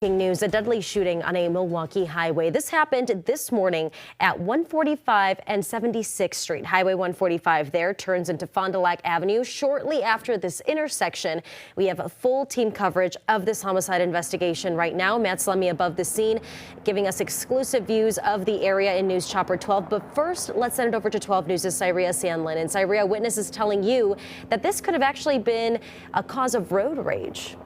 News, a deadly shooting on a Milwaukee highway. This happened this morning at 145 and 76th Street. Highway 145 there turns into Fond du Lac Avenue. Shortly after this intersection, we have a full team coverage of this homicide investigation right now. Matt Salemi above the scene, giving us exclusive views of the area in News Chopper 12. But first, let's send it over to 12 News' Cyria Sandlin. And Cyria, witnesses telling you that this could have actually been a cause of road rage.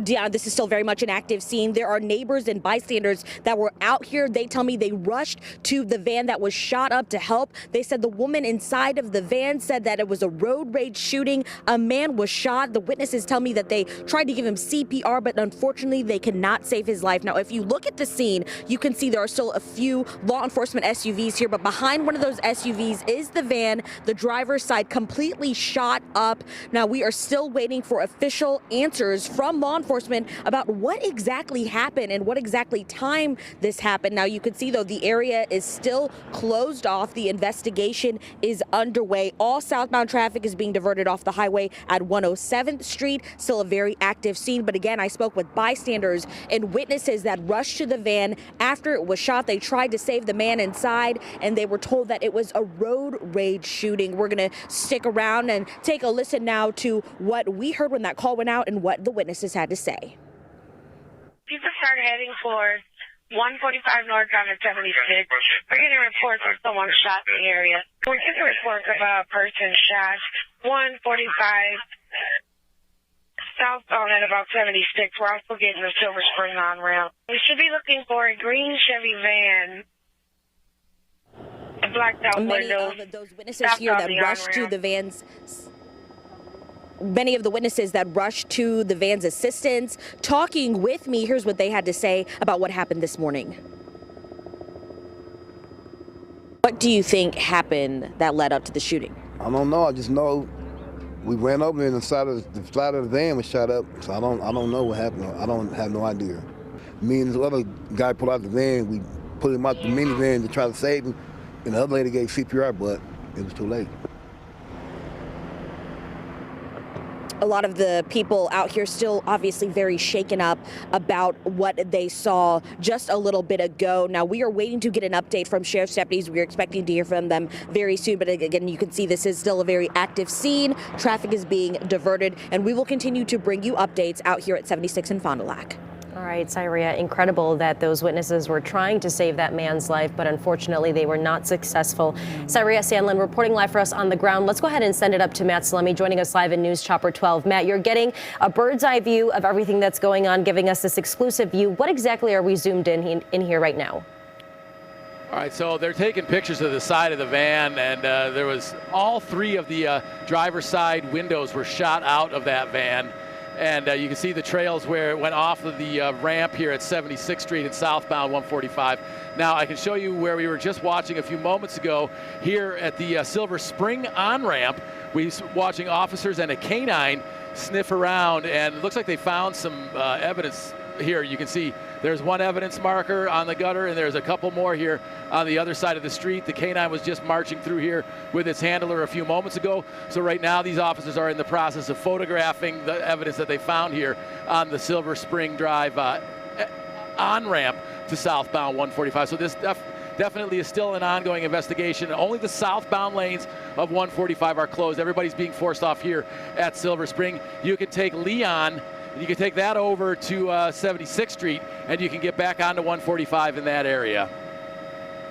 Yeah, this is still very much an active scene. There are neighbors and bystanders that were out here. They tell me they rushed to the van that was shot up to help. They said the woman inside of the van said that it was a road rage shooting. A man was shot. The witnesses tell me that they tried to give him CPR, but unfortunately they cannot save his life. Now, if you look at the scene, you can see there are still a few law enforcement SUVs here, but behind one of those SUVs is the van. The driver's side completely shot up. Now, we are still waiting for official answers from law enforcement about what exactly happened and what exactly time this happened. Now, you can see, though, the area is still closed off. The investigation is underway. All southbound traffic is being diverted off the highway at 107th Street. Still a very active scene. But again, I spoke with bystanders and witnesses that rushed to the van after it was shot. They tried to save the man inside, and they were told that it was a road rage shooting. We're going to stick around and take a listen now to what we heard when that call went out and what the witnesses had to say. People started heading for 145 north down at 76. We're getting reports of someone shot in the area. We're getting reports of a person shot 145 southbound at about 76. We're also getting the Silver Spring on-ramp. We should be looking for a green Chevy van. Blacked out windows. Many of those witnesses here that rushed to the van's Many of the witnesses that rushed to the van's assistance talking with me. Here's what they had to say about what happened this morning. What do you think happened that led up to the shooting? I don't know. I just know we ran over and the side of the van was shot up. So I don't know what happened. I don't have no idea. Me and this other guy pulled out the van. We put him out the minivan to try to save him, and the other lady gave CPR, but it was too late. A lot of the people out here still obviously very shaken up about what they saw just a little bit ago. Now, we are waiting to get an update from sheriff's deputies. We're expecting to hear from them very soon. But again, you can see this is still a very active scene. Traffic is being diverted, and we will continue to bring you updates out here at 76 in Fond du Lac. All right, Cyria, incredible that those witnesses were trying to save that man's life, but unfortunately they were not successful. Cyria Sandlin reporting live for us on the ground. Let's go ahead and send it up to Matt Salemi, joining us live in News Chopper 12. Matt, you're getting a bird's eye view of everything that's going on, giving us this exclusive view. What exactly are we zoomed in here right now? All right, so they're taking pictures of the side of the van, and there was all three of the driver's side windows were shot out of that van. And you can see the trails where it went off of the ramp here at 76th Street and southbound 145. Now, I can show you where we were just watching a few moments ago here at the Silver Spring on-ramp. We were watching officers and a canine sniff around, and it looks like they found some evidence here. You can see there's one evidence marker on the gutter, and there's a couple more here on the other side of the street. The canine was just marching through here with its handler a few moments ago. So right now, these officers are in the process of photographing the evidence that they found here on the Silver Spring Drive on-ramp to southbound 145. So this definitely is still an ongoing investigation. Only the southbound lanes of 145 are closed. Everybody's being forced off here at Silver Spring. You can take Leon, you can take that over to 76th Street, and you can get back onto 145 in that area.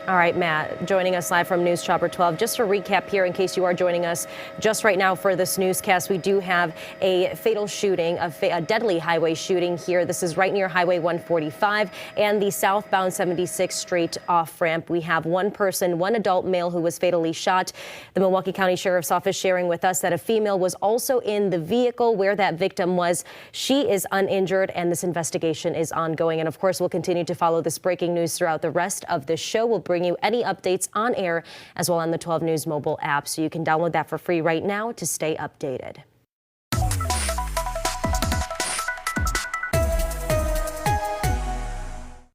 All right, Matt, joining us live from News Chopper 12. Just to recap here, in case you are joining us just right now for this newscast, we do have a fatal shooting, a deadly highway shooting here. This is right near Highway 145 and the southbound 76th Street off-ramp. We have one person, one adult male who was fatally shot. The Milwaukee County Sheriff's Office sharing with us that a female was also in the vehicle where that victim was. She is uninjured, and this investigation is ongoing. And of course, we'll continue to follow this breaking news throughout the rest of the show. We'll bring you any updates on air as well on the 12 News mobile app, so you can download that for free right now to stay updated.